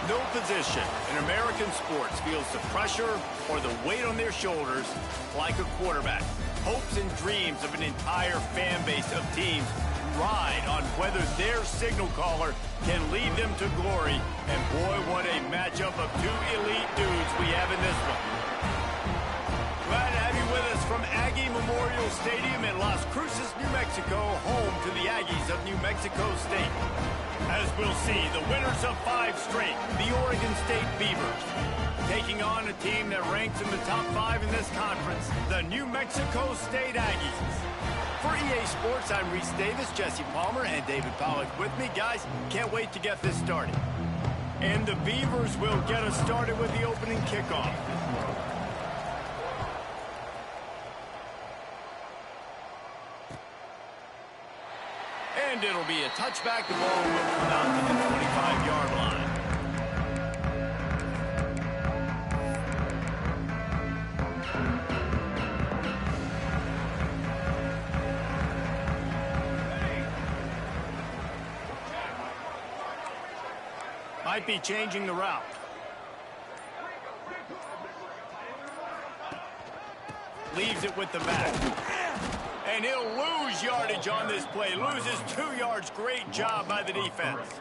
No position in American sports feels the pressure or the weight on their shoulders like a quarterback. Hopes and dreams of an entire fan base of teams ride on whether their signal caller can lead them to glory. And boy, what a matchup of two elite dudes we have in this one. Glad to have you with us from Aggie Memorial Stadium in Las Cruces, New Mexico, home to the Aggies of New Mexico State. As we'll see, the winners of 5 straight, the Oregon State Beavers, taking on a team that ranks in the top 5 in this conference, the New Mexico State Aggies. For EA Sports, I'm Reese Davis, Jesse Palmer, and David Pollack with me. Guys, can't wait to get this started. And the Beavers will get us started with the opening kickoff. And it'll be a touchback. The ball will come out to the 25-yard line. Might be changing the route. Leaves it with the back. And he'll lose yardage on this play. Loses 2 yards. Great job by the defense.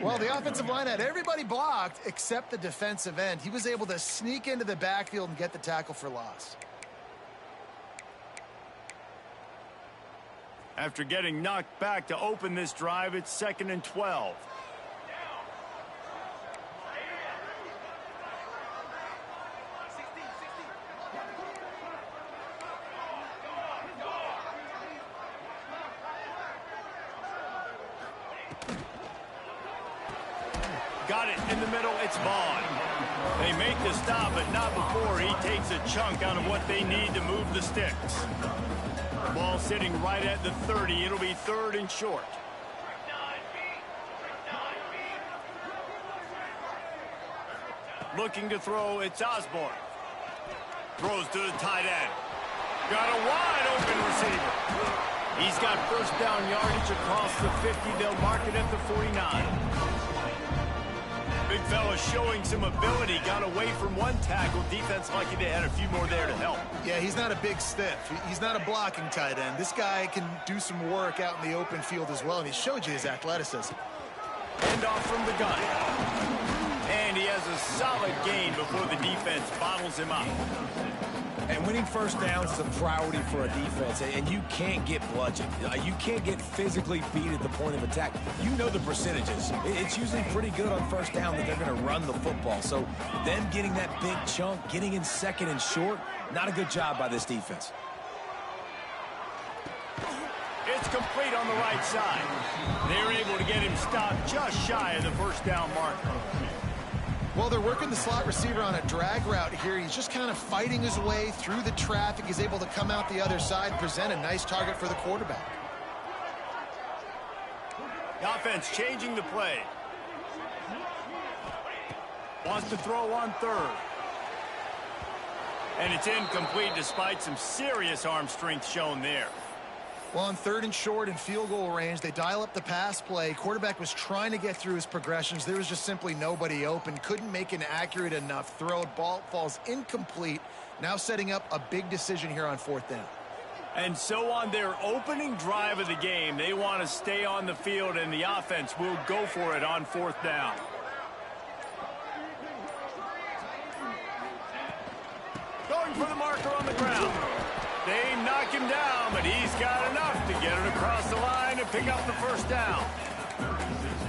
Well, the offensive line had everybody blocked except the defensive end. He was able to sneak into the backfield and get the tackle for loss. After getting knocked back to open this drive, it's 2nd and 12. Got it in the middle. It's Vaughn. They make the stop, but not before he takes a chunk out of what they need to move the sticks. Ball sitting right at the 30. It'll be 3rd and short. Looking to throw, it's Osborne. Throws to the tight end. Got a wide open receiver. He's got first down yardage across the 50. They'll mark it at the 49. Big fella showing some ability. Got away from one tackle. Defense lucky they had a few more there to help. Yeah, he's not a big stiff. He's not a blocking tight end. This guy can do some work out in the open field as well, and he showed you his athleticism. Hand off from the gun. And he has a solid gain before the defense bottles him up. And winning first downs is a priority for a defense, and you can't get bludgeoned. You can't get physically beat at the point of attack. You know the percentages. It's usually pretty good on first down that they're going to run the football. So them getting that big chunk, getting in 2nd and short, not a good job by this defense. It's complete on the right side. They're able to get him stopped just shy of the first down marker. Well, they're working the slot receiver on a drag route here. He's just kind of fighting his way through the traffic. He's able to come out the other side, present a nice target for the quarterback. The offense changing the play. Wants to throw on 3rd. And it's incomplete despite some serious arm strength shown there. Well, on 3rd and short and field goal range, they dial up the pass play. Quarterback was trying to get through his progressions. There was just simply nobody open. Couldn't make an accurate enough throw. Ball falls incomplete. Now setting up a big decision here on 4th down. And so on their opening drive of the game, they want to stay on the field, and the offense will go for it on 4th down. Going for the marker on the ground. They knock him down, but he's got enough to get it across the line and pick up the first down.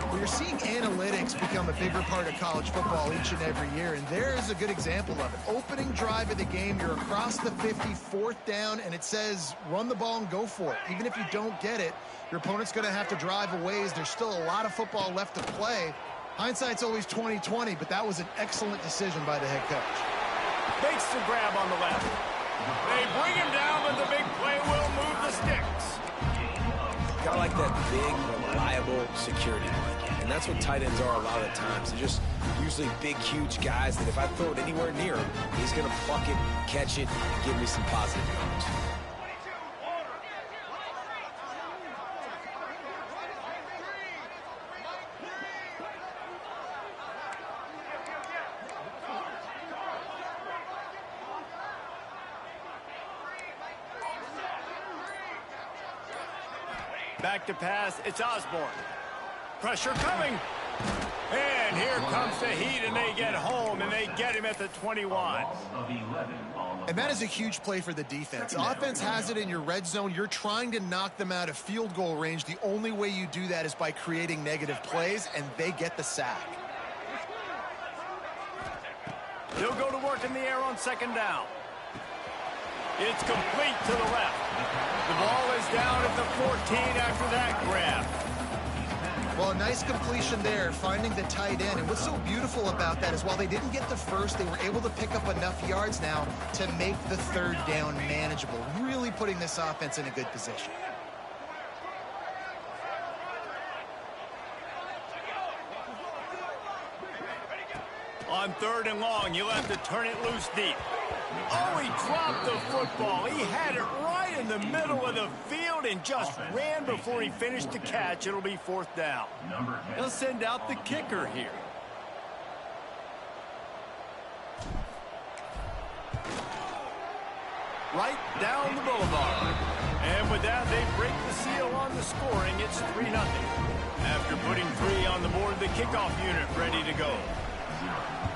Well, you're seeing analytics become a bigger part of college football each and every year, and there is a good example of it. Opening drive of the game, you're across the 50, 4th down, and it says run the ball and go for it. Even if you don't get it, your opponent's going to have to drive a ways. There's still a lot of football left to play. Hindsight's always 20/20, but that was an excellent decision by the head coach. Makes the grab on the left. They bring him down, but the big play will move the sticks. Got like that big, reliable security blanket. And that's what tight ends are a lot of the times. They're just usually big, huge guys that if I throw it anywhere near him, he's going to pluck it, catch it, and give me some positive yards. Back to pass, it's Osborne. Pressure coming. And here comes the heat, and they get home, and they get him at the 21. And that is a huge play for the defense. Offense has it in your red zone. You're trying to knock them out of field goal range. The only way you do that is by creating negative plays, and they get the sack. He'll go to work in the air on second down. It's complete to the left. The ball is down at the 14 after that grab. Well, a nice completion there, finding the tight end. And what's so beautiful about that is while they didn't get the first, they were able to pick up enough yards now to make the third down manageable, really putting this offense in a good position. On third and long, you'll have to turn it loose deep. Oh, he dropped the football. He had it right in the middle of the field and just ran before he finished the catch. It'll be fourth down. He'll send out the kicker here. Right down the boulevard. And with that, they break the seal on the scoring. It's 3-0. After putting 3 on the board, the kickoff unit ready to go.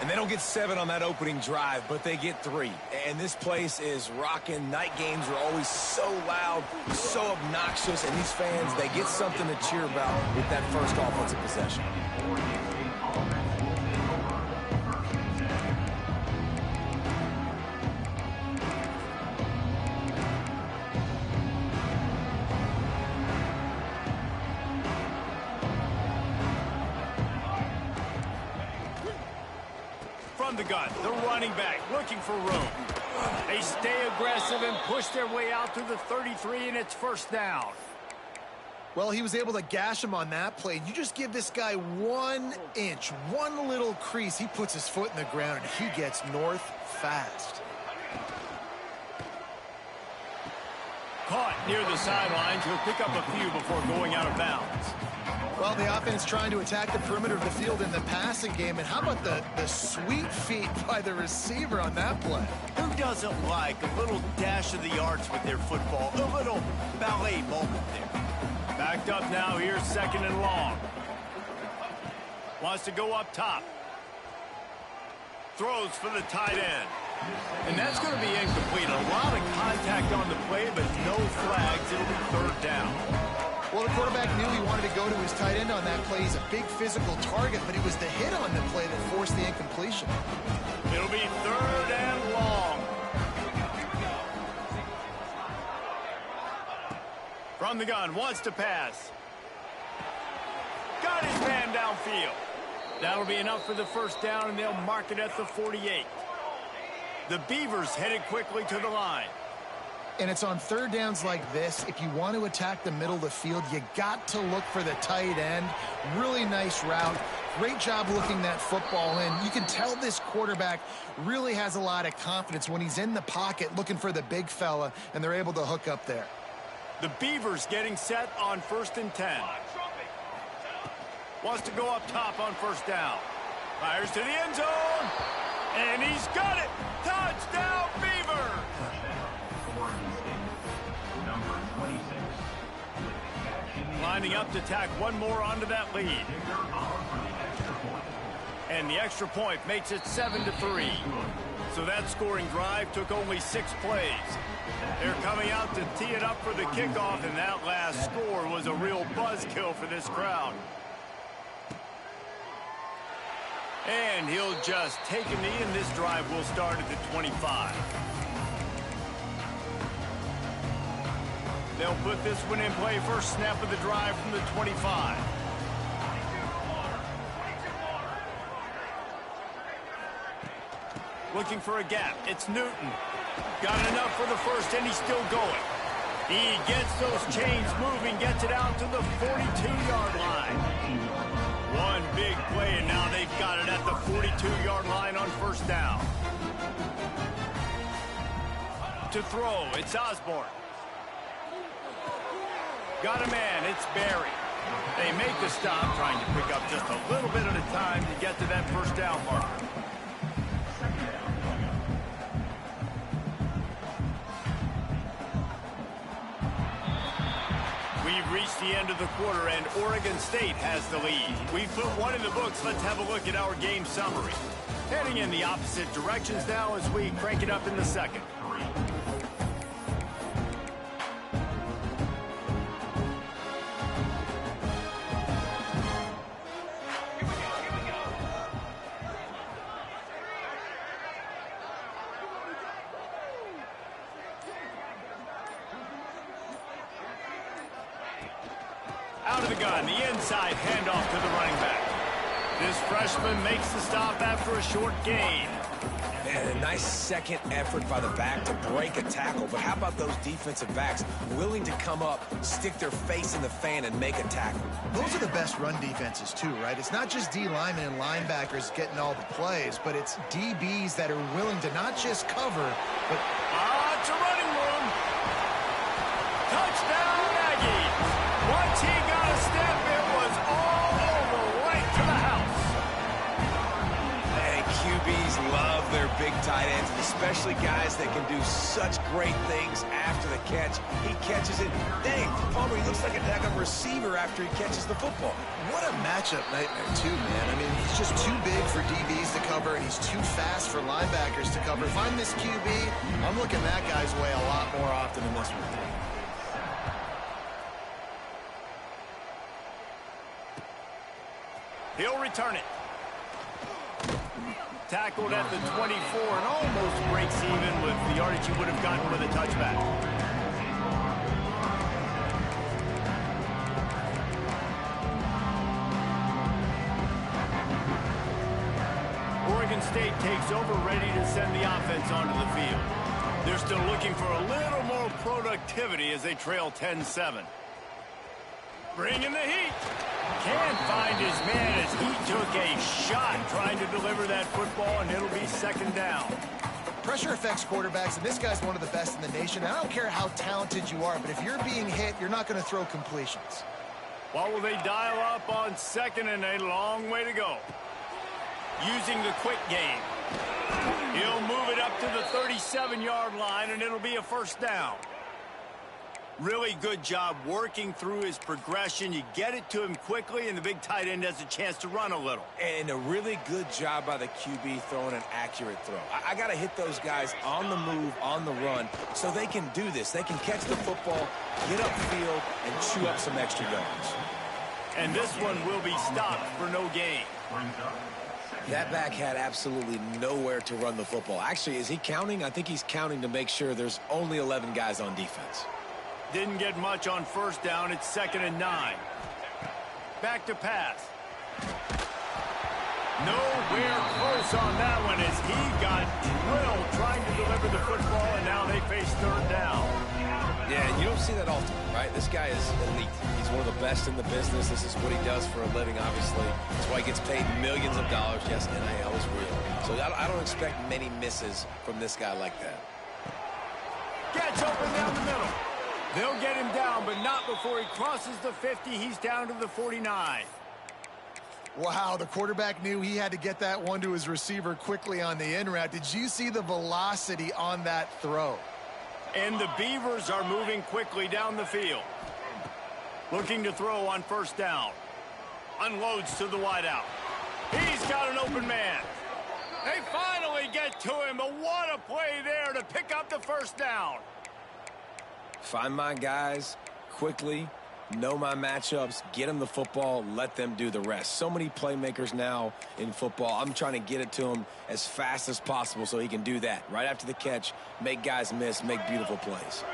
And they don't get 7 on that opening drive, but they get 3. And this place is rocking. Night games are always so loud, so obnoxious, and these fans, they get something to cheer about with that first offensive possession. The gun, the running back looking for room. They stay aggressive and push their way out to the 33, and it's first down. Well, he was able to gash him on that play. You just give this guy 1 inch, one little crease, he puts his foot in the ground, and he gets north fast. Caught near the sidelines. He'll pick up a few before going out of bounds. Well, the offense trying to attack the perimeter of the field in the passing game. And how about the sweet feet by the receiver on that play? Who doesn't like a little dash of the arts with their football? A little ballet moment there. Backed up now. Here's second and long. Wants to go up top. Throws for the tight end. And that's going to be incomplete. A lot of contact on the play, but no flags. It'll be third down. Well, the quarterback knew he wanted to go to his tight end on that play. He's a big physical target, but it was the hit on the play that forced the incompletion. It'll be third and long. From the gun, wants to pass. Got his man downfield. That'll be enough for the first down, and they'll mark it at the 48. The Beavers headed quickly to the line. And it's on third downs like this. If you want to attack the middle of the field, you got to look for the tight end. Really nice route. Great job looking that football in. You can tell this quarterback really has a lot of confidence when he's in the pocket looking for the big fella, and they're able to hook up there. The Beavers getting set on 1st and 10. Wants to go up top on first down. Fires to the end zone. And he's got it. Touchdown, Beaver. Lining up to tack one more onto that lead. And the extra point makes it 7-3. So that scoring drive took only 6 plays. They're coming out to tee it up for the kickoff, and that last score was a real buzzkill for this crowd. And he'll just take a knee, and this drive will start at the 25. They'll put this one in play first snap of the drive from the 25. Looking for a gap. It's Newton. Got enough for the first, and he's still going. He gets those chains moving, gets it out to the 42-yard line. One big play, and now they've got it at the 42-yard line on first down. To throw, it's Osborne. Got a man, it's Barry. They make the stop, trying to pick up just a little bit at a time to get to that first down marker. We've reached the end of the quarter, and Oregon State has the lead. We've put one in the books. Let's have a look at our game summary. Heading in the opposite directions now as we crank it up in the second. Out of the gun, the inside handoff to the running back. This freshman makes the stop after a short gain. And a nice second effort by the back to break a tackle. But how about those defensive backs willing to come up, stick their face in the fan, and make a tackle? Those are the best run defenses, too, right? It's not just D linemen and linebackers getting all the plays, but it's DBs that are willing to not just cover, but... It's a running room. Touchdown, Aggies. Once he got a step, it was all over, right to the house. And QBs love their big tight ends, especially guys that can do such great things after the catch. He catches it. Dang, Palmer, he looks like a daggone receiver after he catches the football. What a matchup nightmare, too, man. I mean, he's just too big for DBs to cover, and he's too fast for linebackers to cover. If I'm this QB, I'm looking that guy's way a lot more often than this one. He'll return it. Tackled at the 24 and almost breaks even with the yardage he would have gotten with a touchback. Oregon State takes over, ready to send the offense onto the field. They're still looking for a little more productivity as they trail 10-7. Bringing the heat. Can't find his man as he took a shot trying to deliver that football, and it'll be second down. Pressure affects quarterbacks, and this guy's one of the best in the nation. I don't care how talented you are, but if you're being hit, you're not going to throw completions. What will they dial up on second and a long way to go? Using the quick game. He'll move it up to the 37-yard line, and it'll be a first down. Really good job working through his progression. You get it to him quickly, and the big tight end has a chance to run a little. And a really good job by the QB throwing an accurate throw. I got to hit those guys on the move, on the run, so they can do this. They can catch the football, get upfield, and chew up some extra yards. And this one will be stopped for no gain. That back had absolutely nowhere to run the football. Actually, is he counting? I think he's counting to make sure there's only 11 guys on defense. Didn't get much on first down. It's 2nd and 9. Back to pass. Nowhere close on that one as he got drilled trying to deliver the football, and now they face third down. Yeah, and you don't see that often, right? This guy is elite. He's one of the best in the business. This is what he does for a living, obviously. That's why he gets paid millions of dollars. Yes, NIL is real. So I don't expect many misses from this guy like that. Gets open down the middle. They'll get him down, but not before he crosses the 50. He's down to the 49. Wow, the quarterback knew he had to get that one to his receiver quickly on the in route. Did you see the velocity on that throw? And the Beavers are moving quickly down the field. Looking to throw on first down. Unloads to the wideout. He's got an open man. They finally get to him, but what a play there to pick up the first down. Find my guys quickly, know my matchups, get them the football, let them do the rest. So many playmakers now in football. I'm trying to get it to him as fast as possible so he can do that. Right after the catch, make guys miss, make beautiful plays.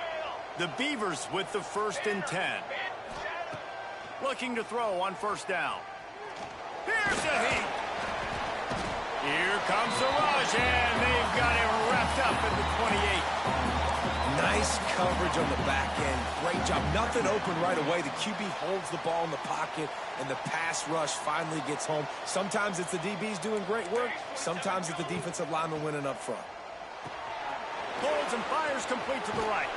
The Beavers with the 1st and 10. Looking to throw on first down. Here's the heat. Here comes the rush, and they've got him wrapped up at the 28. Nice coverage on the back end. Great job. Nothing open right away. The QB holds the ball in the pocket, and the pass rush finally gets home. Sometimes it's the DBs doing great work. Sometimes it's the defensive lineman winning up front. Holds and fires complete to the right.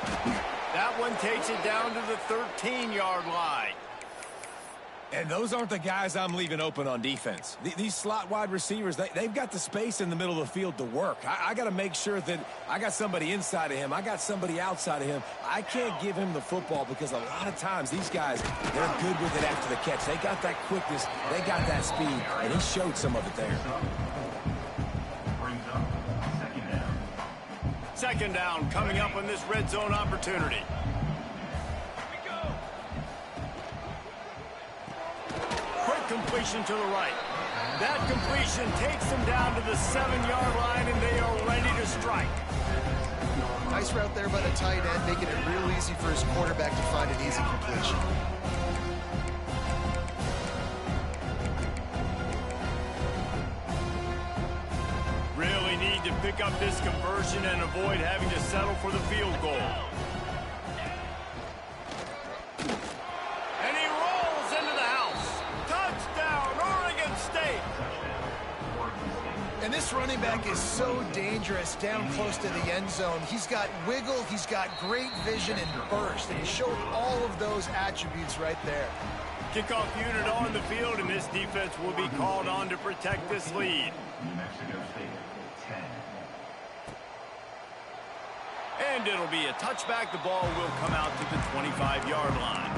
That one takes it down to the 13-yard line. And those aren't the guys I'm leaving open on defense. These slot wide receivers, they've got the space in the middle of the field to work. I got to make sure that I got somebody inside of him. I got somebody outside of him. I can't give him the football because a lot of times these guys, they're good with it after the catch. They got that quickness. They got that speed, and he showed some of it there. Second down coming up on this red zone opportunity. Completion to the right. That completion takes them down to the 7-yard line, and they are ready to strike. Nice route there by the tight end, making it real easy for his quarterback to find an easy completion. Really need to pick up this conversion and avoid having to settle for the field goal. And this running back is so dangerous down close to the end zone. He's got wiggle, he's got great vision and burst, and he showed all of those attributes right there. Kickoff unit on the field, and this defense will be called on to protect this lead. And it'll be a touchback. The ball will come out to the 25-yard line.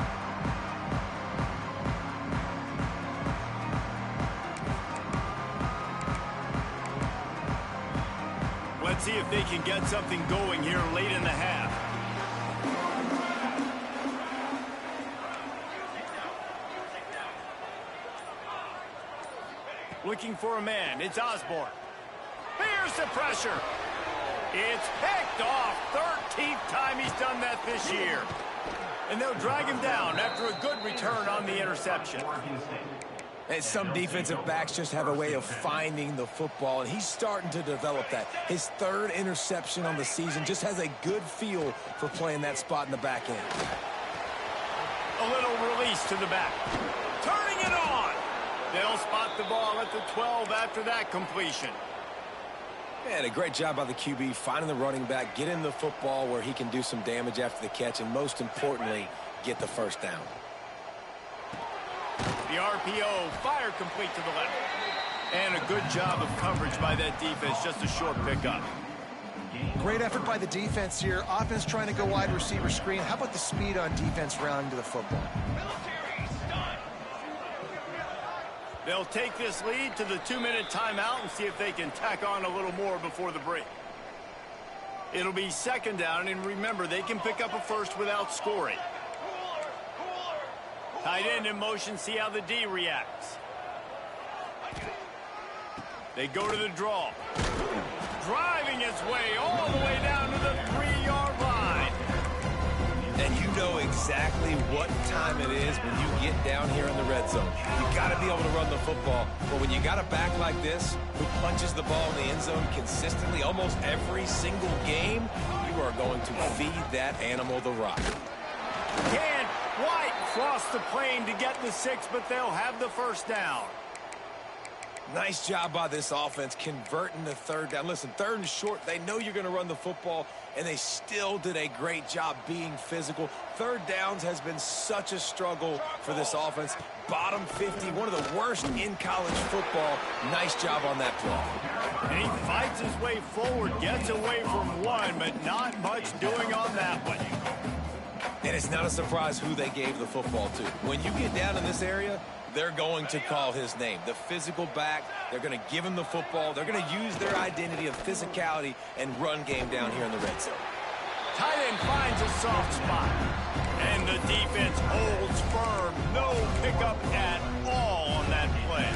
Let's see if they can get something going here late in the half. Looking for a man. It's Osborne. Here's the pressure. It's picked off. 13th time he's done that this year. And they'll drag him down after a good return on the interception. And some defensive backs just have a way of finding the football, and he's starting to develop that. His third interception on the season, just has a good feel for playing that spot in the back end. A little release to the back. Turning it on. They'll spot the ball at the 12 after that completion. And a great job by the QB finding the running back, getting the football where he can do some damage after the catch, and most importantly, get the first down. The RPO, fire complete to the left. And a good job of coverage by that defense, just a short pickup. Great effort by the defense here. Offense trying to go wide receiver screen. How about the speed on defense rounding to the football? They'll take this lead to the 2-minute timeout and see if they can tack on a little more before the break. It'll be second down, and remember, they can pick up a first without scoring. Tight end in motion, see how the D reacts. They go to the draw. Driving his way all the way down to the 3-yard line. And you know exactly what time it is when you get down here in the red zone. You got to be able to run the football. But when you got a back like this who punches the ball in the end zone consistently almost every single game, you are going to feed that animal the rock. Can't quite cross the plane to get the 6, but they'll have the first down. Nice job by this offense converting the third down. Listen, third and short, they know you're going to run the football, and they still did a great job being physical. Third downs has been such a struggle for this offense. Bottom 50, one of the worst in college football. Nice job on that play. And he fights his way forward, gets away from one, but not much doing on that one. And it's not a surprise who they gave the football to. When you get down in this area, they're going to call his name. The physical back, they're going to give him the football. They're going to use their identity of physicality and run game down here in the red zone. Tight end finds a soft spot. And the defense holds firm. No pickup at all on that play.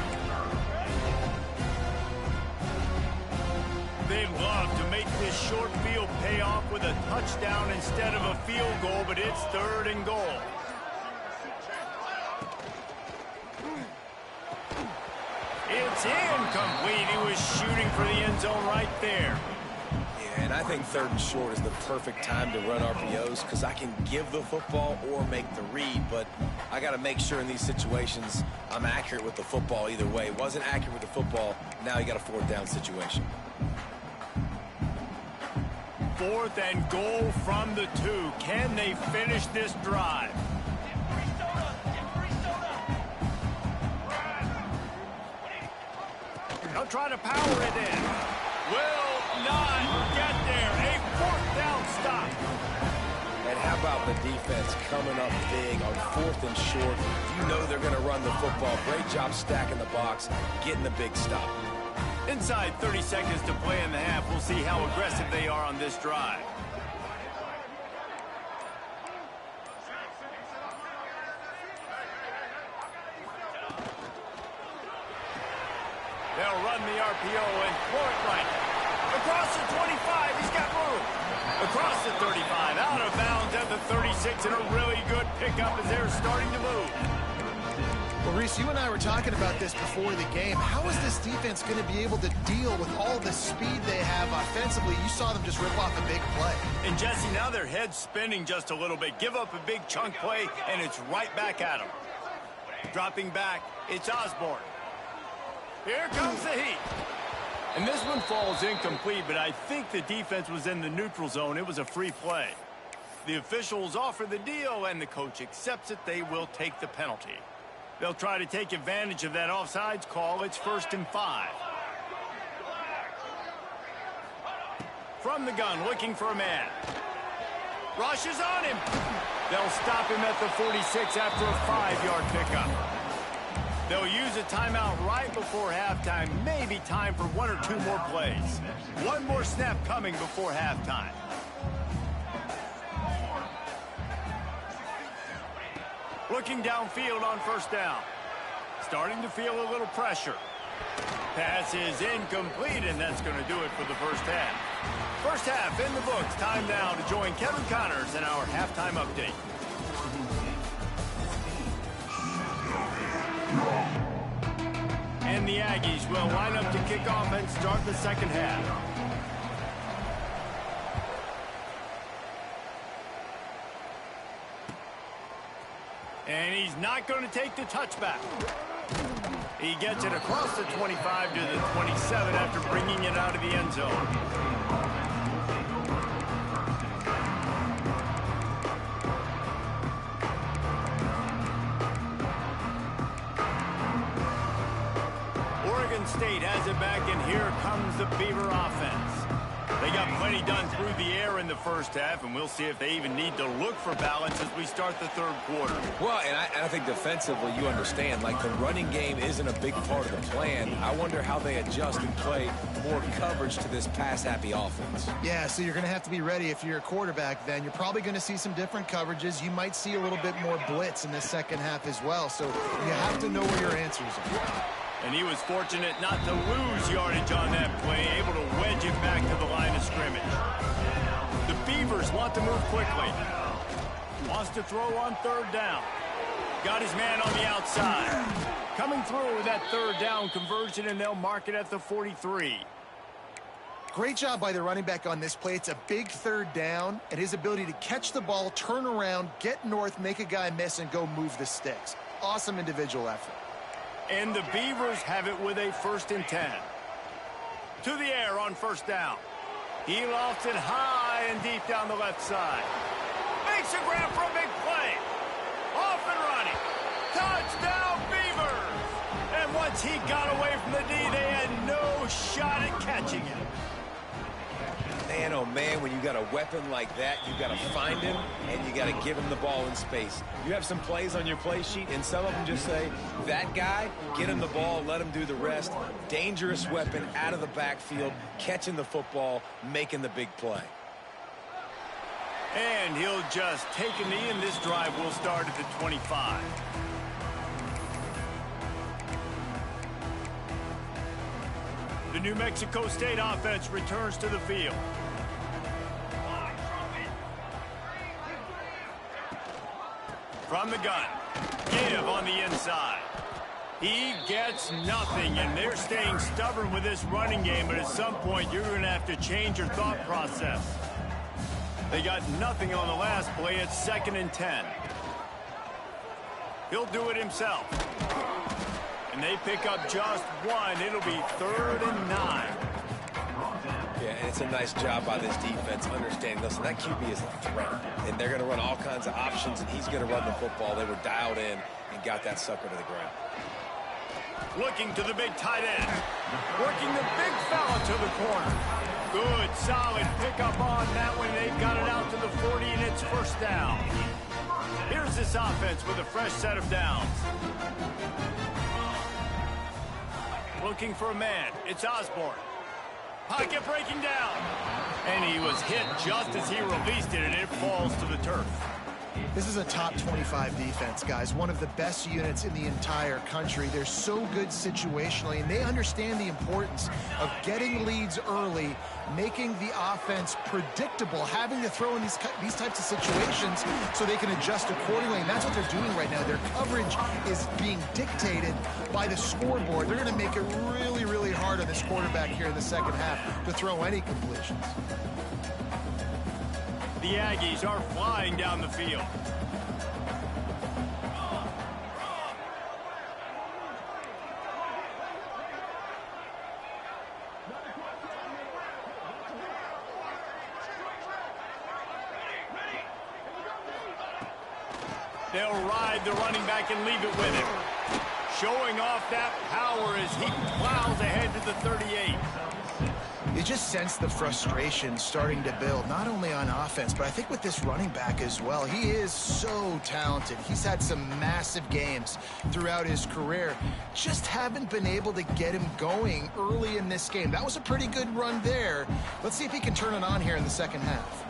They'd love to make this short field pay off with a touchdown instead of a field goal, but it's third and goal. It's incomplete. He was shooting for the end zone right there. Yeah, and I think third and short is the perfect time to run RPOs because I can give the football or make the read, but I got to make sure in these situations I'm accurate with the football either way. Wasn't accurate with the football, now you got a fourth down situation. Fourth and goal from the 2. Can they finish this drive? They'll try to power it in. Will not get there. A fourth down stop. And how about the defense coming up big on 4th and short? You know they're going to run the football. Great job stacking the box, getting the big stop. Inside 30 seconds to play in the half. We'll see how aggressive they are on this drive. They'll run the RPO and throw it right. Across the 25, he's got room. Across the 35, out of bounds at the 36, and a really good pickup as they're starting to move. Well, Reese, you and I were talking about this before the game. How is this defense going to be able to deal with all the speed they have offensively? You saw them just rip off a big play. And, Jesse, now their head's spinning just a little bit. Give up a big chunk play, and it's right back at them. Dropping back, it's Osborne. Here comes the heat. And this one falls incomplete, but I think the defense was in the neutral zone. It was a free play. The officials offer the deal, and the coach accepts it. They will take the penalty. They'll try to take advantage of that offsides call. It's 1st and 5. From the gun, looking for a man. Rush is on him. They'll stop him at the 46 after a 5-yard pickup. They'll use a timeout right before halftime. Maybe time for 1 or 2 more plays. One more snap coming before halftime. Looking downfield on 1st down. Starting to feel a little pressure. Pass is incomplete, and that's going to do it for the first half. First half in the books. Time now to join Kevin Connors in our halftime update. And the Aggies will line up to kick off and start the second half. And he's not going to take the touchback. He gets it across the 25 to the 27 after bringing it out of the end zone. Oregon State has it back, and here comes the Beaver offense. They got plenty done through the air in the first half, and we'll see if they even need to look for balance as we start the third quarter. Well, and I think defensively, you understand, like the running game isn't a big part of the plan. I wonder how they adjust and play more coverage to this pass-happy offense. Yeah, so you're going to have to be ready if you're a quarterback then. You're probably going to see some different coverages. You might see a little bit more blitz in the second half as well, so you have to know where your answers are. And he was fortunate not to lose yardage on that play, able to wedge it back to the line of scrimmage. The Beavers want to move quickly. Wants to throw on 3rd down. Got his man on the outside. Coming through with that 3rd down conversion, and they'll mark it at the 43. Great job by the running back on this play. It's a big 3rd down, and his ability to catch the ball, turn around, get north, make a guy miss, and go move the sticks. Awesome individual effort. And the Beavers have it with a 1st and 10. To the air on 1st down. He lofts it high and deep down the left side. Makes a grab for a big play. Off and running. Touchdown, Beavers! And once he got away from the D, they had no shot at catching him. Man, oh man, when you got a weapon like that, you got to find him, and you got to give him the ball in space. You have some plays on your play sheet, and some of them just say, that guy, get him the ball, let him do the rest. Dangerous weapon out of the backfield, catching the football, making the big play. And he'll just take a knee, and this drive will start at the 25. The New Mexico State offense returns to the field. From the gun, give on the inside. He gets nothing, and they're staying stubborn with this running game, but at some point you're going to have to change your thought process. They got nothing on the last play. It's 2nd and 10. He'll do it himself. And they pick up just one. It'll be 3rd and 9. Yeah, and it's a nice job by this defense understanding, listen, that QB is a threat, and they're going to run all kinds of options, and he's going to run the football. They were dialed in and got that sucker to the ground. Looking to the big tight end. Working the big fella to the corner. Good, solid pickup on that one. They've got it out to the 40, and it's first down. Here's this offense with a fresh set of downs. Looking for a man. It's Osborne. Pocket breaking down. And he was hit just as he released it, and it falls to the turf. This is a top 25 defense, guys. One of the best units in the entire country. They're so good situationally, and they understand the importance of getting leads early, making the offense predictable, having to throw in these types of situations so they can adjust accordingly. And that's what they're doing right now. Their coverage is being dictated by the scoreboard. They're going to make it really, really hard on this quarterback here in the second half to throw any completions. The Aggies are flying down the field. They'll ride the running back and leave it with him. Showing off that power as he plows ahead to the 38. You just sense the frustration starting to build, not only on offense, but I think with this running back as well. He is so talented. He's had some massive games throughout his career. Just haven't been able to get him going early in this game. That was a pretty good run there. Let's see if he can turn it on here in the second half.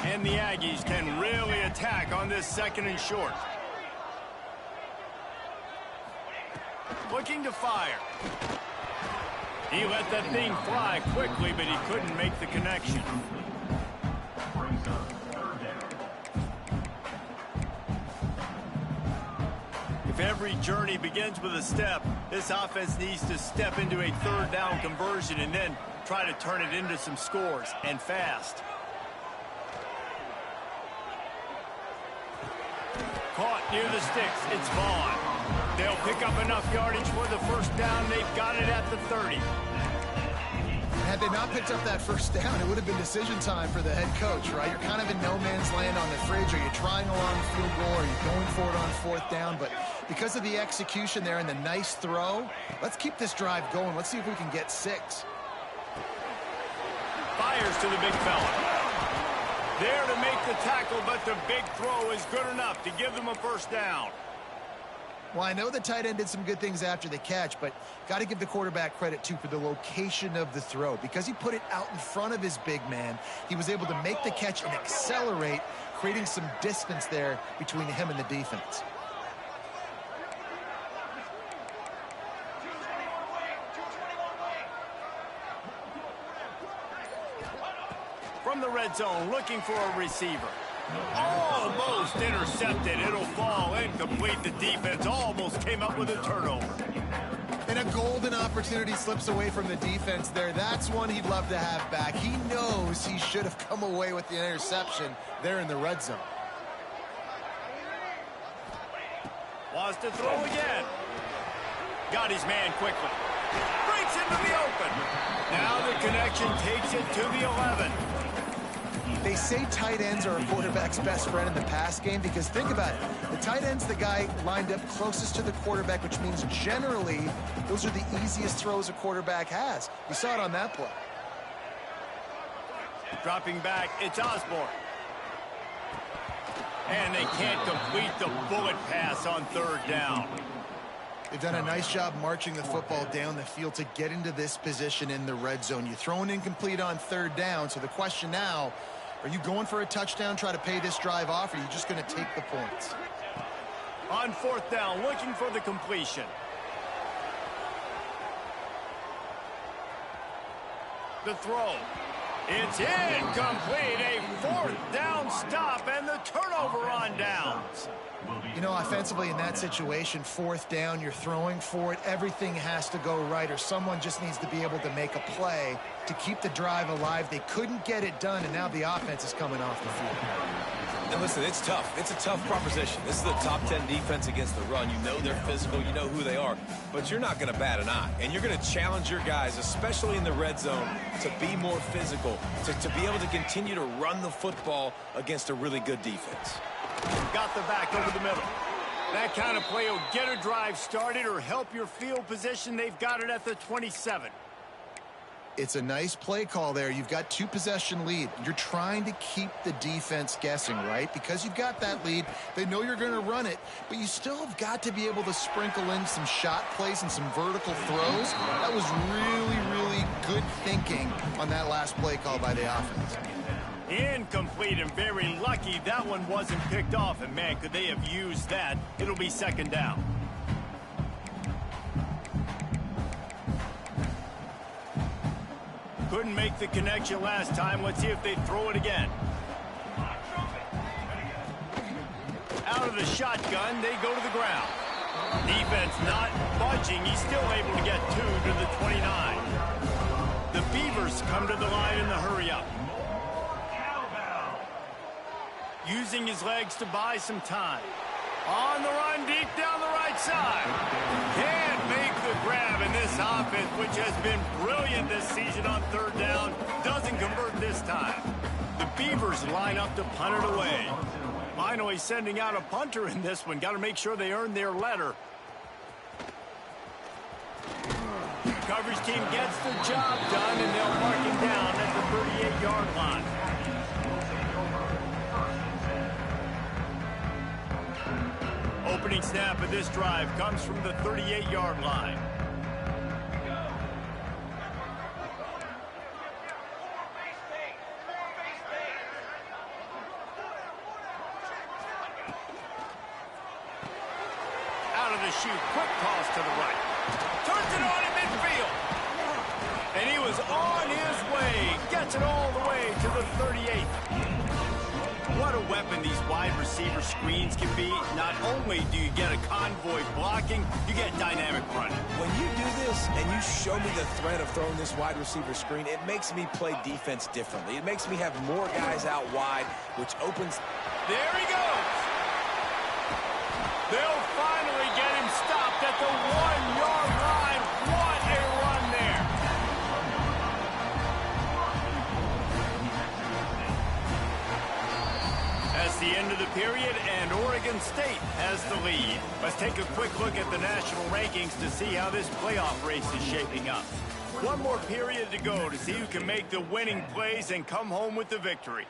And the Aggies can really attack on this second and short. Looking to fire. He let that thing fly quickly, but he couldn't make the connection. If every journey begins with a step, this offense needs to step into a third down conversion and then try to turn it into some scores, and fast. Caught near the sticks. It's Vaughn. They'll pick up enough yardage for the first down. They've got it at the 30. Had they not picked up that first down, it would have been decision time for the head coach, right? You're kind of in no man's land on the fridge. Are you trying along the field goal? Are you going for it on fourth down? But because of the execution there and the nice throw, let's keep this drive going. Let's see if we can get 6. Fires to the big fella. There to make the tackle, but the big throw is good enough to give them a first down. Well, I know the tight end did some good things after the catch, but got to give the quarterback credit, too, for the location of the throw. Because he put it out in front of his big man, he was able to make the catch and accelerate, creating some distance there between him and the defense. From the red zone, looking for a receiver. Almost intercepted. It'll fall incomplete. The defense almost came up with a turnover. And a golden opportunity slips away from the defense there. That's one he'd love to have back. He knows he should have come away with the interception there in the red zone. Wants to throw again. Got his man quickly. Breaks into the open. Now the connection takes it to the 11. They say tight ends are a quarterback's best friend in the pass game because think about it. The tight end's the guy lined up closest to the quarterback, which means generally those are the easiest throws a quarterback has. We saw it on that play. Dropping back, it's Osborne. And they can't complete the bullet pass on third down. They've done a nice job marching the football down the field to get into this position in the red zone. You throw an incomplete on third down, so the question now, are you going for a touchdown, try to pay this drive off, or are you just going to take the points? On fourth down, looking for the completion. The throw. It's incomplete. A fourth down stop and the turnover on downs. You know, offensively in that situation, fourth down, you're throwing for it. Everything has to go right, or someone just needs to be able to make a play to keep the drive alive. They couldn't get it done, and now the offense is coming off the field. And listen, it's tough. It's a tough proposition. This is the top 10 defense against the run. You know they're physical. You know who they are. But you're not going to bat an eye. And you're going to challenge your guys, especially in the red zone, to be more physical, to be able to continue to run the football against a really good defense. Got the back over the middle. That kind of play will get a drive started or help your field position. They've got it at the 27. It's a nice play call there. You've got 2-possession lead. You're trying to keep the defense guessing, right? Because you've got that lead, they know you're going to run it, but you still have got to be able to sprinkle in some shot plays and some vertical throws. That was really, really good thinking on that last play call by the offense. Incomplete, and very lucky that one wasn't picked off. And, man, could they have used that? It'll be second down. Couldn't make the connection last time. Let's see if they throw it again. Out of the shotgun, they go to the ground. Defense not budging. He's still able to get 2 to the 29. The Beavers come to the line in the hurry-up. Using his legs to buy some time. On the run, deep down the right side. Can't make the grab in this offense, which has been brilliant this season on third down. Doesn't convert this time. The Beavers line up to punt it away. Finally sending out a punter in this one. Got to make sure they earn their letter. Coverage team gets the job done, and they'll mark him down at the 38-yard line. Opening snap of this drive comes from the 38-yard line. Out of the chute, quick toss to the right. Turns it on in midfield. And he was on his way. Gets it all the way to the 38th. What a weapon these wide receiver screens can be. Not only do you get a convoy blocking, you get dynamic running. When you do this and you show me the threat of throwing this wide receiver screen, it makes me play defense differently. It makes me have more guys out wide, which opens... There he goes. They'll finally get him stopped at the 1-yard line. What a run there. That's the end of the period, and Oregon State has the lead. Let's take a quick look at the national rankings to see how this playoff race is shaping up. One more period to go to see who can make the winning plays and come home with the victory.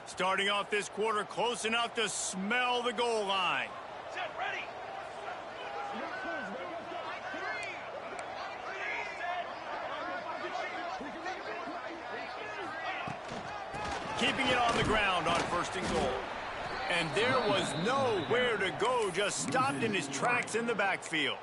Starting off this quarter close enough to smell the goal line. Set, ready. Keeping it on the ground on first and goal. And there was nowhere to go, just stopped in his tracks in the backfield.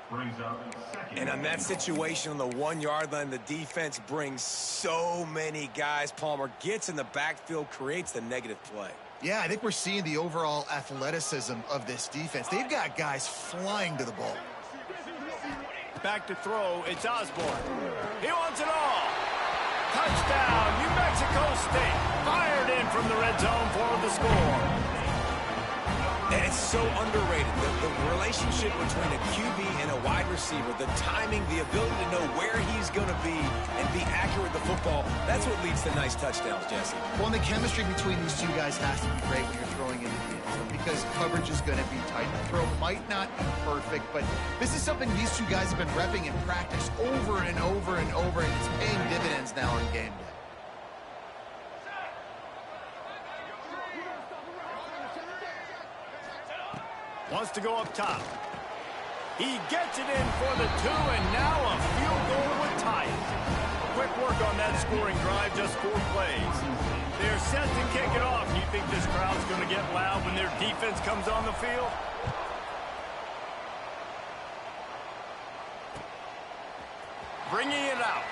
And on that situation on the 1-yard line, the defense brings so many guys. Palmer gets in the backfield, creates the negative play. Yeah, I think we're seeing the overall athleticism of this defense. They've got guys flying to the ball. Back to throw, it's Osborne. He wants it all. Touchdown, New Mexico State. Fired in from the red zone for the score. And it's so underrated, the relationship between a QB and a wide receiver, the timing, the ability to know where he's going to be and be accurate with the football, that's what leads to nice touchdowns, Jesse. Well, and the chemistry between these two guys has to be great when you're throwing into the end zone because coverage is going to be tight. The throw might not be perfect, but this is something these two guys have been repping in practice over and over and over, and it's paying dividends now on game day. Wants to go up top. He gets it in for the 2, and now a field goal would tie it. Quick work on that scoring drive, just 4 plays. They're set to kick it off. You think this crowd's going to get loud when their defense comes on the field? Bringing it out.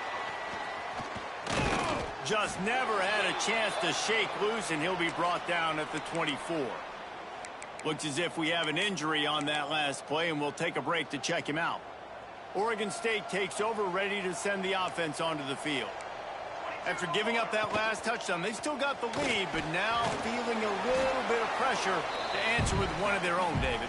Just never had a chance to shake loose, and he'll be brought down at the 24. Looks as if we have an injury on that last play, and we'll take a break to check him out. Oregon State takes over, ready to send the offense onto the field. After giving up that last touchdown, they still got the lead, but now feeling a little bit of pressure to answer with one of their own, David.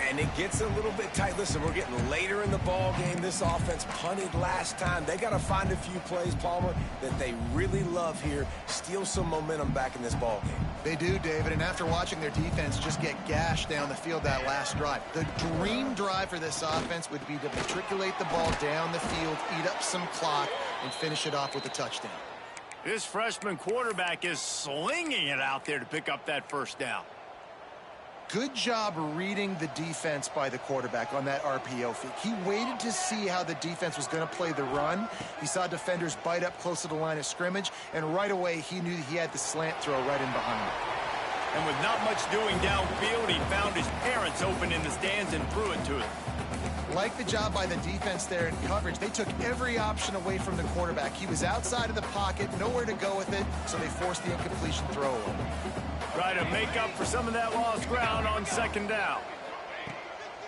And it gets a little bit tight. Listen, we're getting later in the ball game. This offense punted last time. They got to find a few plays, Palmer, that they really love here. Steal some momentum back in this ball game. They do, David, and after watching their defense just get gashed down the field that last drive, the dream drive for this offense would be to matriculate the ball down the field, eat up some clock, and finish it off with a touchdown. This freshman quarterback is slinging it out there to pick up that first down. Good job reading the defense by the quarterback on that RPO feed. He waited to see how the defense was going to play the run. He saw defenders bite up close to the line of scrimmage, and right away he knew he had the slant throw right in behind him. And with not much doing downfield, he found his parents open in the stands and threw it to him. Like the job by the defense there in coverage, they took every option away from the quarterback. He was outside of the pocket, nowhere to go with it, so they forced the incompletion throw away. Try to make up for some of that lost ground on second down.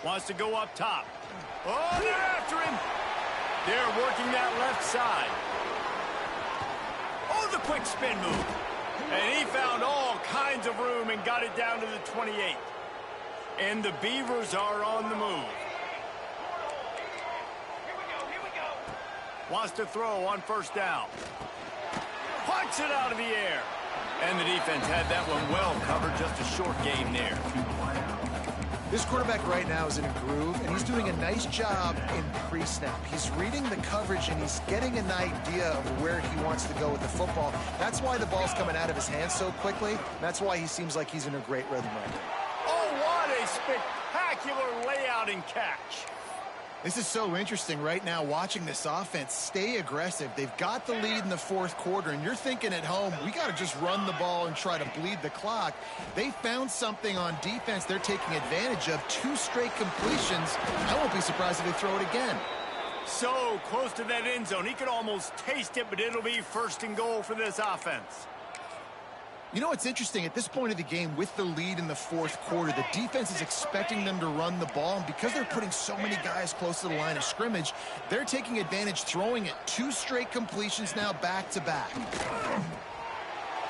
Wants to go up top. Oh, they're after him. They're working that left side. Oh, the quick spin move. And he found all kinds of room and got it down to the 28. And the Beavers are on the move. Wants to throw on first down. Punts it out of the air. And the defense had that one well covered. Just a short game there. This quarterback right now is in a groove, and he's doing a nice job in pre-snap. He's reading the coverage, and he's getting an idea of where he wants to go with the football. That's why the ball's coming out of his hands so quickly. That's why he seems like he's in a great rhythm right now. Oh, what a spectacular layout and catch. This is so interesting right now, watching this offense stay aggressive. They've got the lead in the fourth quarter, and you're thinking at home, we got to just run the ball and try to bleed the clock. They found something on defense they're taking advantage of. 2 straight completions. I won't be surprised if they throw it again. So close to that end zone. He could almost taste it, but it'll be first and goal for this offense. You know what's interesting? At this point of the game, with the lead in the fourth quarter, the defense is expecting them to run the ball, and because they're putting so many guys close to the line of scrimmage, they're taking advantage, throwing it. 2 straight completions now back-to-back.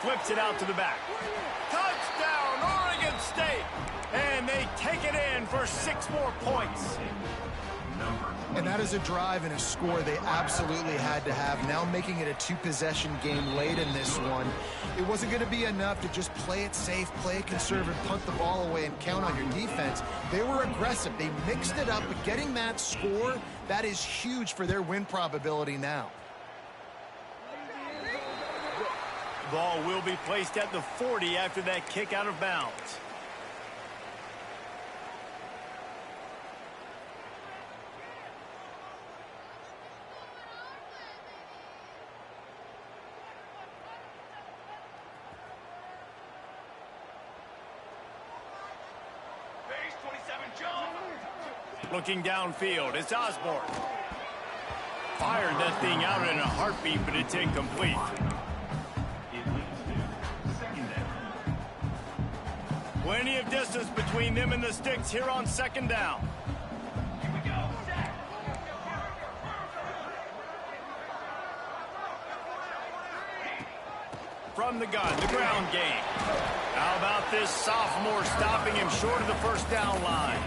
Flips it out to the back. Touchdown, Oregon State! And they take it in for 6 more points. And that is a drive and a score they absolutely had to have. Now making it a 2-possession game late in this one. It wasn't going to be enough to just play it safe, play it conservative, punt the ball away, and count on your defense. They were aggressive. They mixed it up, but getting that score, that is huge for their win probability now. Ball will be placed at the 40 after that kick out of bounds. Looking downfield, it's Osborne. Fired that thing out in a heartbeat, but it's incomplete. Plenty of distance between them and the sticks here on second down. From the gun, the ground game. How about this sophomore stopping him short of the first down line?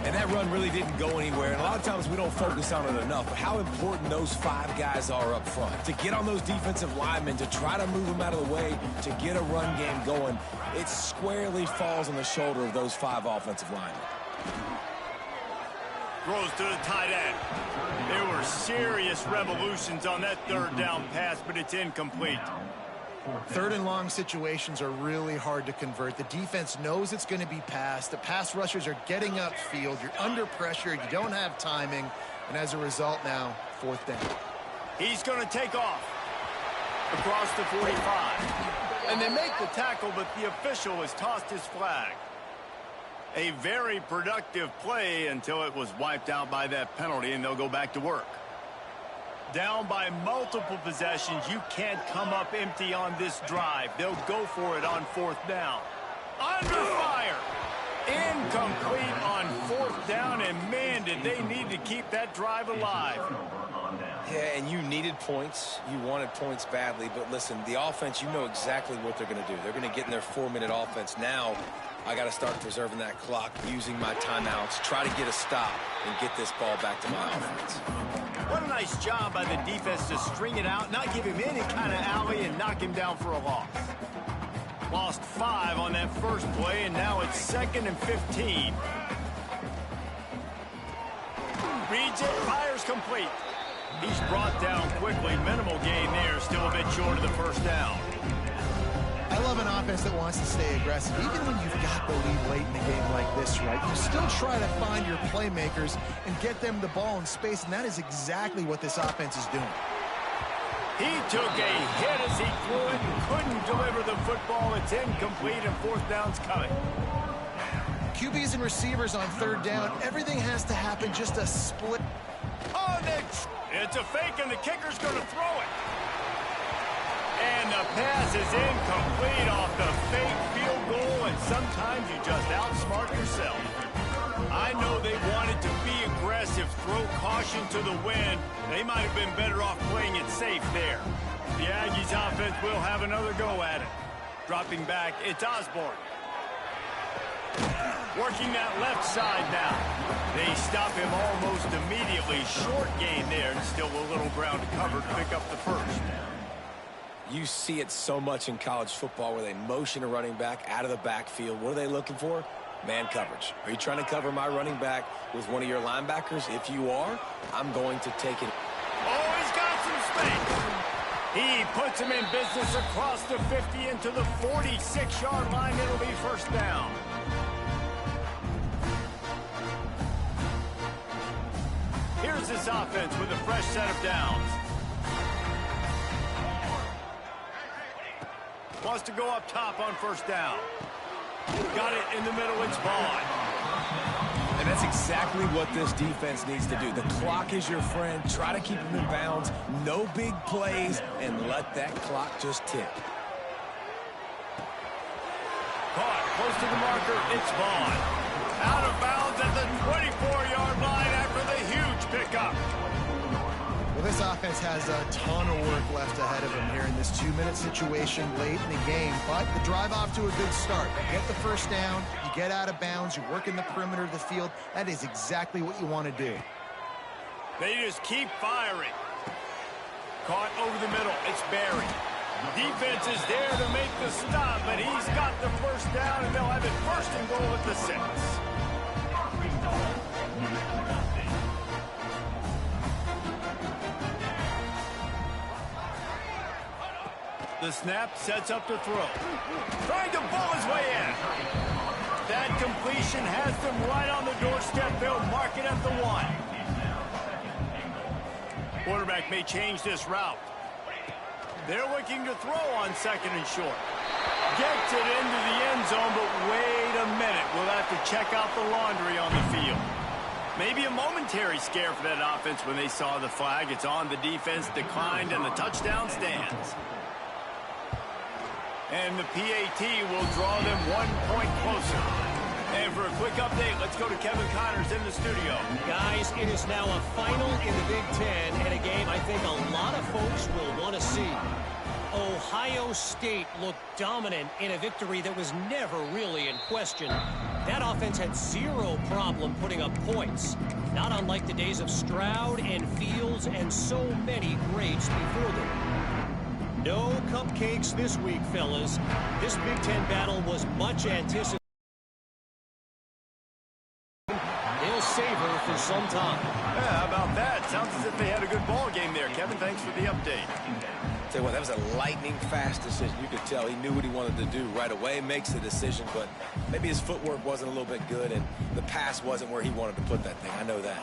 And that run really didn't go anywhere. And a lot of times we don't focus on it enough. But how important those 5 guys are up front. To get on those defensive linemen, to try to move them out of the way, to get a run game going, it squarely falls on the shoulder of those 5 offensive linemen. Throws to the tight end. There were serious revolutions on that third down pass, but it's incomplete. Third and long situations are really hard to convert. The defense knows it's going to be passed. The pass rushers are getting upfield. You're under pressure. You don't have timing. And as a result now, fourth down. He's going to take off across the 45. And they make the tackle, but the official has tossed his flag. A very productive play until it was wiped out by that penalty, and they'll go back to work. Down by multiple possessions, you can't come up empty on this drive. They'll go for it on fourth down. Under fire. Incomplete on fourth down, and man, did they need to keep that drive alive. Yeah, and you needed points. You wanted points badly. But listen, the offense, you know exactly what they're going to do. They're going to get in their 4-minute offense. Now, I got to start preserving that clock, using my timeouts, try to get a stop, and get this ball back to my offense. What a nice job by the defense to string it out, not give him any kind of alley, and knock him down for a loss. Lost 5 on that first play, and now it's 2nd and 15. Reads it, fires complete. He's brought down quickly. Minimal gain there, still a bit short of the first down. I love an offense that wants to stay aggressive. Even when you've got the lead late in the game like this, right? You still try to find your playmakers and get them the ball in space, and that is exactly what this offense is doing. He took a hit as he threw it and couldn't deliver the football. It's incomplete, and 4th down's coming. QBs and receivers on 3rd down, everything has to happen just a split. Oh, it's a fake, and the kicker's going to throw it. And the pass is incomplete off the fake field goal, and sometimes you just outsmart yourself. I know they wanted to be aggressive, throw caution to the wind. They might have been better off playing it safe there. The Aggies offense will have another go at it. Dropping back, it's Osborne. Working that left side now. They stop him almost immediately. Short gain there, and still a little ground to cover to pick up the first. You see it so much in college football where they motion a running back out of the backfield. What are they looking for? Man coverage. Are you trying to cover my running back with one of your linebackers? If you are, I'm going to take it. Oh, he's got some space. He puts him in business across the 50 into the 46-yard line. It'll be 1st down. Here's this offense with a fresh set of downs. Wants to go up top on 1st down. Got it in the middle, it's Vaughn. And that's exactly what this defense needs to do. The clock is your friend. Try to keep them in bounds. No big plays, and let that clock just tick. Caught close to the marker, it's Vaughn. Out of bounds at the 24-yard line after the huge pickup. Well, this offense has a ton of work left ahead of them here in this 2-minute situation late in the game. But the drive off to a good start. You get the 1st down, you get out of bounds, you work in the perimeter of the field. That is exactly what you want to do. They just keep firing. Caught over the middle, it's Barry. Defense is there to make the stop, but he's got the 1st down, and they'll have it 1st and goal at the 6. The snap sets up to throw. Trying to ball his way in. That completion has them right on the doorstep. They'll mark it at the 1. Quarterback may change this route. They're looking to throw on 2nd and short. Gets it into the end zone, but wait a minute. We'll have to check out the laundry on the field. Maybe a momentary scare for that offense when they saw the flag. It's on, the defense declined, and the touchdown stands. And the PAT will draw them 1 point closer. And for a quick update, let's go to Kevin Connors in the studio. Guys, it is now a final in the Big Ten, and a game I think a lot of folks will want to see. Ohio State looked dominant in a victory that was never really in question. That offense had zero problem putting up points, not unlike the days of Stroud and Fields and so many greats before them. No cupcakes this week, fellas. This Big Ten battle was much anticipated. They'll savor for some time. Yeah, how about that? Sounds as if they had a good ball game there. Kevin, thanks for the update. Tell you what, that was a lightning-fast decision. You could tell he knew what he wanted to do right away, makes the decision, but maybe his footwork wasn't a little bit good, and the pass wasn't where he wanted to put that thing. I know that.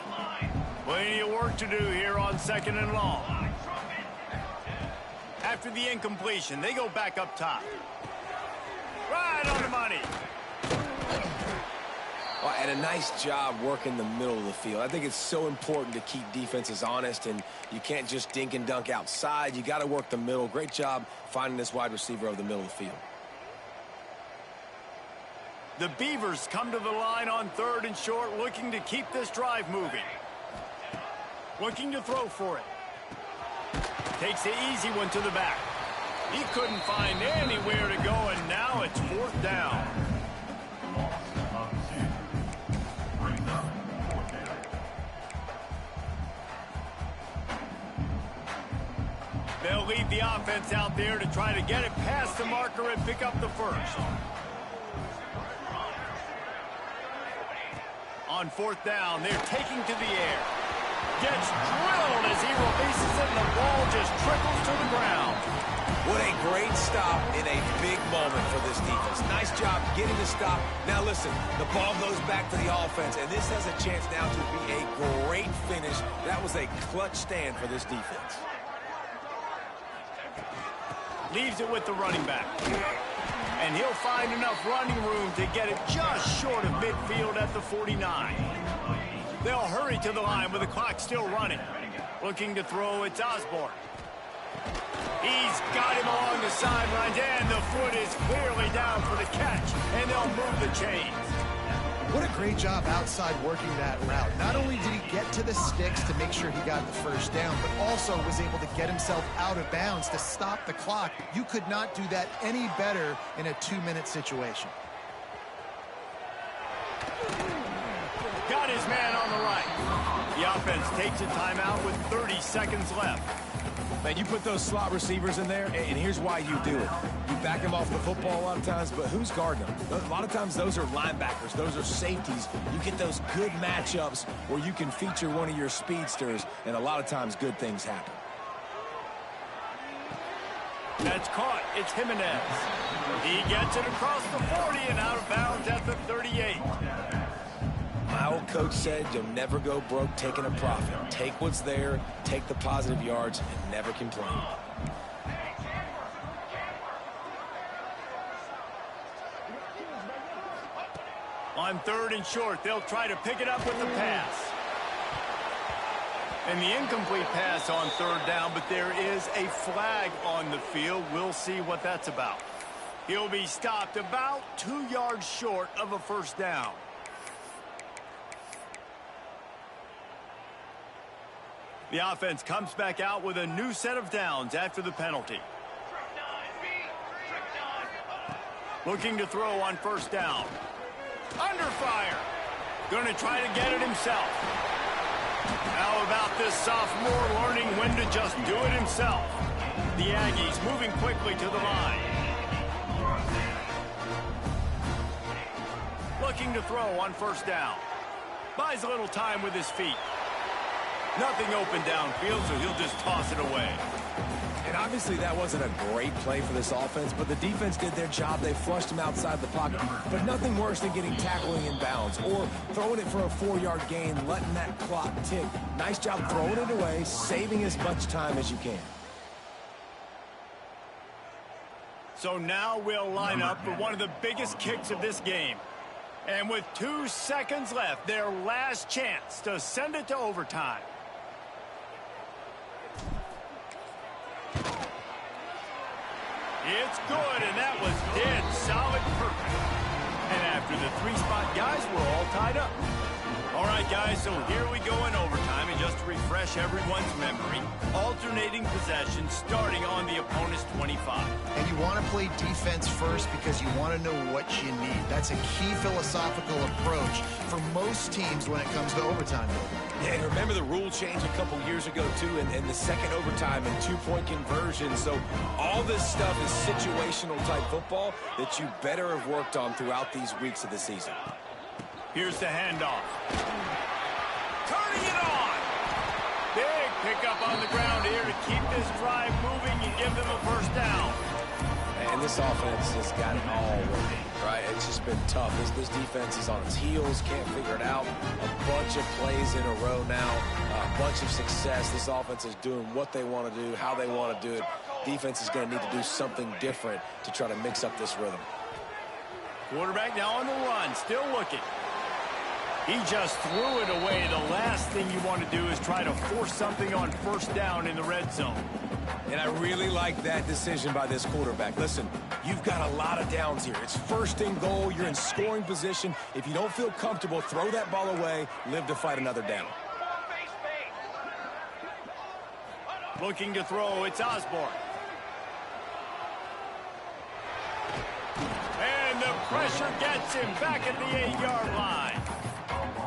Plenty of work to do here on 2nd and long. After the incompletion, they go back up top. Right on the money. Well, and a nice job working the middle of the field. I think it's so important to keep defenses honest, and you can't just dink and dunk outside. You got to work the middle. Great job finding this wide receiver over the middle of the field. The Beavers come to the line on 3rd and short, looking to keep this drive moving. Looking to throw for it. Takes the easy one to the back. He couldn't find anywhere to go, and now it's 4th down. They'll leave the offense out there to try to get it past the marker and pick up the first. On 4th down, they're taking to the air. Gets drilled as he releases it, and the ball just trickles to the ground. What a great stop in a big moment for this defense. Nice job getting the stop. Now listen, the ball goes back to the offense, and this has a chance now to be a great finish. That was a clutch stand for this defense. Leaves it with the running back. And he'll find enough running room to get it just short of midfield at the 49. They'll hurry to the line with the clock still running. Looking to throw, it's Osborne. He's got him along the sidelines, and the foot is clearly down for the catch, and they'll move the chains. What a great job outside working that route. Not only did he get to the sticks to make sure he got the first down, but also was able to get himself out of bounds to stop the clock. You could not do that any better in a 2-minute situation. Got his man on the right. The offense takes a timeout with 30 seconds left. Man, you put those slot receivers in there, and here's why you do it. You back them off the football a lot of times, but who's guarding them? A lot of times those are linebackers. Those are safeties. You get those good matchups where you can feature one of your speedsters, and a lot of times good things happen. That's caught. It's Jimenez. He gets it across the 40 and out of bounds at the 38. My old coach said you'll never go broke taking a profit. Take what's there, take the positive yards, and never complain. On 3rd and short, they'll try to pick it up with the pass. And the incomplete pass on 3rd down, but there is a flag on the field. We'll see what that's about. He'll be stopped about 2 yards short of a first down. The offense comes back out with a new set of downs after the penalty. Looking to throw on first down. Under fire. Going to try to get it himself. How about this sophomore learning when to just do it himself? The Aggies moving quickly to the line. Looking to throw on first down. Buys a little time with his feet. Nothing open downfield, so he'll just toss it away. And obviously that wasn't a great play for this offense, but the defense did their job. They flushed him outside the pocket. But nothing worse than getting tackling in bounds or throwing it for a 4-yard gain, letting that clock tick. Nice job throwing it away, saving as much time as you can. So now we'll line up for one of the biggest kicks of this game. And with 2 seconds left, their last chance to send it to overtime. It's good, and that was dead solid perfect. And after the 3-spot guys, we're all tied up. All right, guys, so here we go in overtime. And just to refresh everyone's memory, alternating possession starting on the opponent's 25. And you want to play defense first because you want to know what you need. That's a key philosophical approach for most teams when it comes to overtime. Yeah, and remember the rule change a couple years ago, too, and the second overtime and 2-point conversion. So all this stuff is situational type football that you better have worked on throughout these weeks of the season. Here's the handoff. Turning it on. Big pickup on the ground here to keep this drive moving and give them a first down. And this offense has got it all working, right? It's just been tough. This defense is on its heels, can't figure it out. A bunch of plays in a row now, a bunch of success. This offense is doing what they want to do, how they want to do it. Defense is going to need to do something different to try to mix up this rhythm. Quarterback now on the run, still looking. He just threw it away. The last thing you want to do is try to force something on first down in the red zone. And I really like that decision by this quarterback. Listen, you've got a lot of downs here. It's 1st and goal. You're in scoring position. If you don't feel comfortable, throw that ball away. Live to fight another down. Looking to throw, it's Osborne. And the pressure gets him back at the 8-yard line.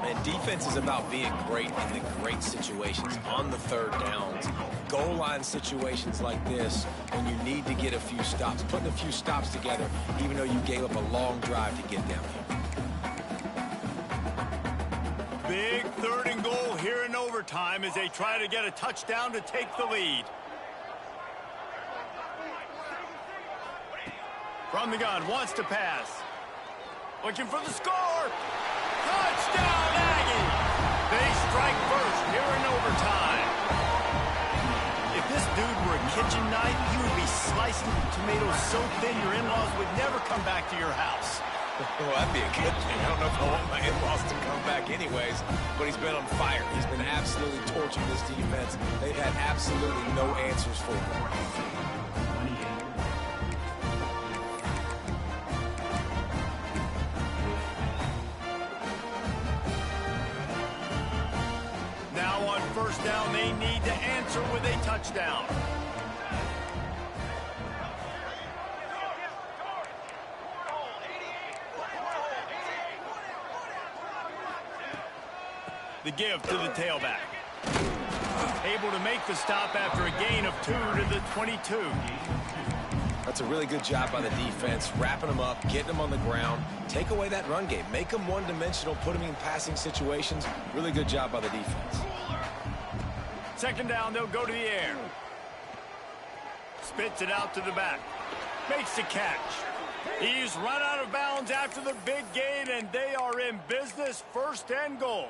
And defense is about being great in the great situations, on the third downs, goal line situations like this, when you need to get a few stops, putting a few stops together, even though you gave up a long drive to get down here. Big 3rd and goal here in overtime as they try to get a touchdown to take the lead. From the gun, wants to pass. Looking for the score. Touchdown, Aggie! They strike first here in overtime. If this dude were a kitchen knife, he would be slicing tomatoes so thin your in-laws would never come back to your house. Well, that'd be a good thing. I don't know if I want my in-laws to come back anyways, but he's been on fire. He's been absolutely torching this defense. They've had absolutely no answers for him. Now on first down, they need to answer with a touchdown. The give to the tailback. Able to make the stop after a gain of 2 to the 22. That's a really good job by the defense, wrapping them up, getting them on the ground. Take away that run game. Make them one-dimensional, put them in passing situations. Really good job by the defense. 2nd down, they'll go to the air. Spits it out to the back. Makes the catch. He's run out of bounds after the big gain, and they are in business, 1st and goal.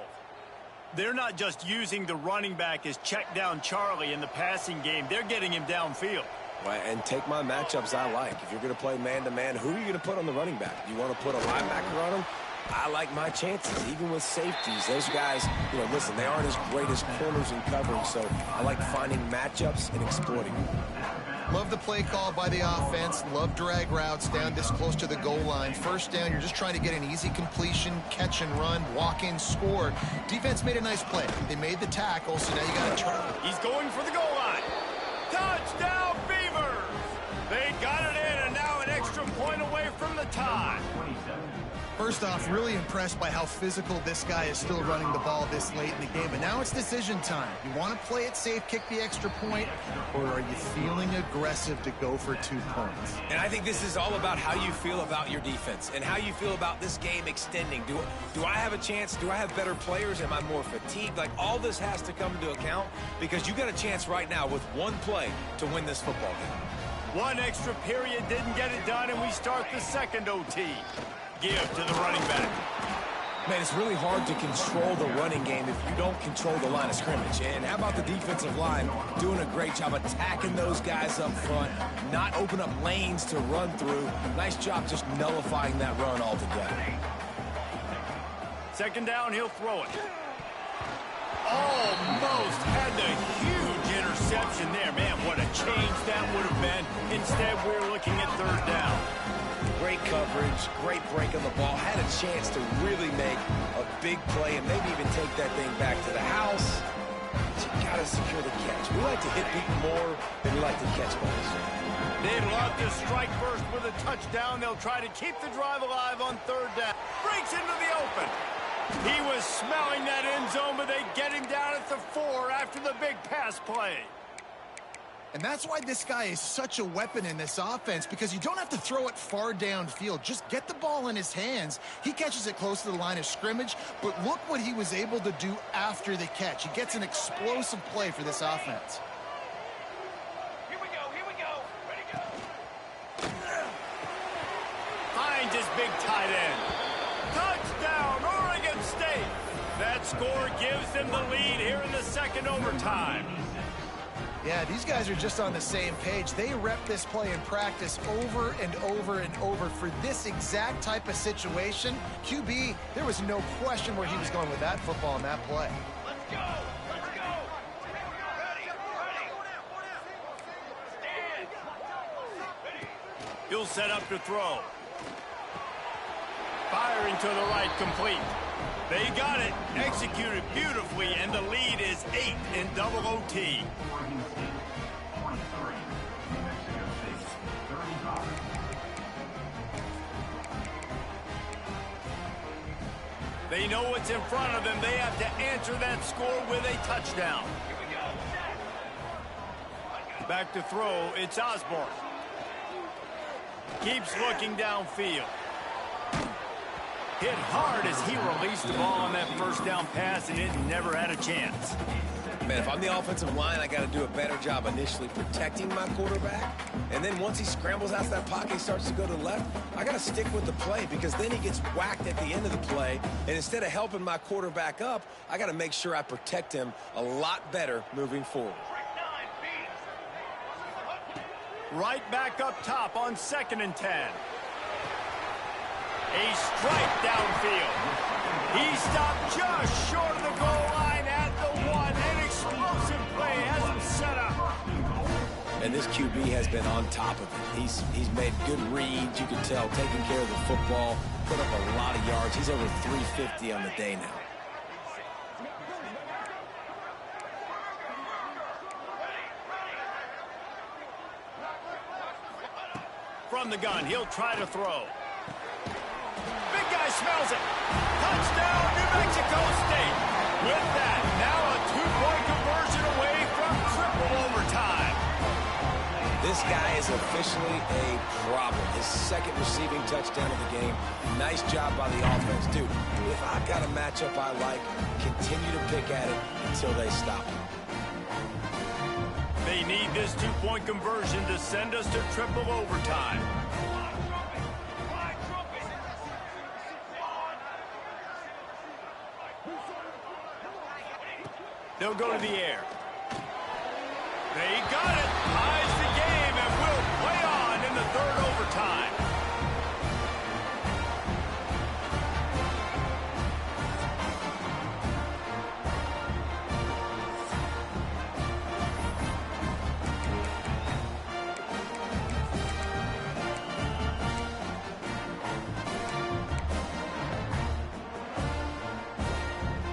They're not just using the running back as check down Charlie in the passing game. They're getting him downfield. Right, and take my matchups I like. If you're going to play man-to-man, who are you going to put on the running back? You want to put a linebacker on him? I like my chances, even with safeties. Those guys, you know, listen, they aren't as great as corners in covering, so I like finding matchups and exploiting them. Love the play call by the offense. Love drag routes down this close to the goal line. 1st down, you're just trying to get an easy completion, catch and run, walk in, score. Defense made a nice play. They made the tackle, so now you got to turn. He's going for the goal line. Touchdown, Beavers! They got it in, and now an extra point away from the tie. First off, really impressed by how physical this guy is still running the ball this late in the game. But now it's decision time. You want to play it safe, kick the extra point, or are you feeling aggressive to go for 2 points? And I think this is all about how you feel about your defense and how you feel about this game extending. Do I have a chance? Do I have better players? Am I more fatigued? Like, all this has to come into account because you got a chance right now with one play to win this football game. One extra period didn't get it done, and we start the 2nd OT. Give to the running back. Man, it's really hard to control the running game if you don't control the line of scrimmage. And how about the defensive line doing a great job attacking those guys up front, not open up lanes to run through. Nice job just nullifying that run altogether. 2nd down, he'll throw it. Almost had the huge interception there. Man, what a change that would have been. Instead, we're looking at 3rd down. Great coverage, great break on the ball. Had a chance to really make a big play and maybe even take that thing back to the house. But you got to secure the catch. We like to hit people more than we like to catch balls. They'd love to strike first with a touchdown. They'll try to keep the drive alive on 3rd down. Breaks into the open. He was smelling that end zone, but they get him down at the 4 after the big pass play. And that's why this guy is such a weapon in this offense, because you don't have to throw it far downfield. Just get the ball in his hands. He catches it close to the line of scrimmage, but look what he was able to do after the catch. He gets an explosive play for this offense. Here we go. Ready to go. Finds his big tight end. Touchdown, Oregon State. That score gives them the lead here in the 2nd overtime. Yeah, these guys are just on the same page. They rep this play in practice over and over and over for this exact type of situation. QB, there was no question where he was going with that football and that play. Let's go. Ready. Stand. He'll set up to throw. Firing to the right, complete. They got it, executed beautifully, and the lead is 8 in double OT. They know what's in front of them. They have to answer that score with a touchdown. Back to throw, it's Osborne. Keeps looking downfield. Hit hard as he released the ball on that first down pass, and it never had a chance. Man, if I'm the offensive line, I got to do a better job initially protecting my quarterback. And then once he scrambles out of that pocket, he starts to go to the left, I got to stick with the play because then he gets whacked at the end of the play. And instead of helping my quarterback up, I got to make sure I protect him a lot better moving forward. Right back up top on 2nd and 10. A strike downfield. He stopped just short of the goal line at the 1. An explosive play has him set up. And this QB has been on top of it. He's made good reads, you can tell, taking care of the football, put up a lot of yards. He's over 350 on the day now. From the gun, he'll try to throw. Big guy smells it. Touchdown, New Mexico State. With that, now a 2-point conversion away from triple overtime. This guy is officially a problem. His 2nd receiving touchdown of the game. Nice job by the offense. Dude, if I've got a matchup I like, continue to pick at it until they stop him. They need this 2-point conversion to send us to triple overtime. They'll go to the air. They got it. Ties the game and will play on in the 3rd overtime.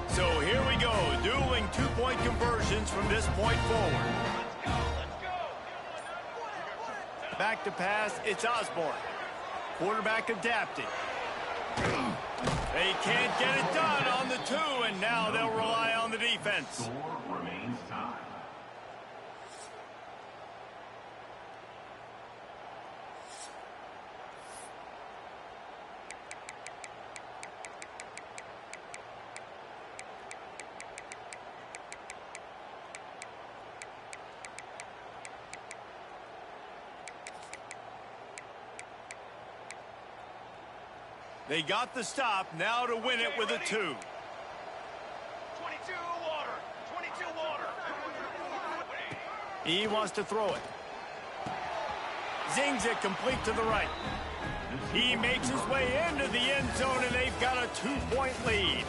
So here we go, dueling 2-point conversions from this point forward. Back to pass, it's Osborne. Quarterback adapting. They can't get it done on the 2, and now they'll rely on the defense. Remains time. They got the stop, now to win it with a 2. 22 water. 22 water. He wants to throw it. Zings it complete to the right. He makes his way into the end zone, and they've got a 2-point lead.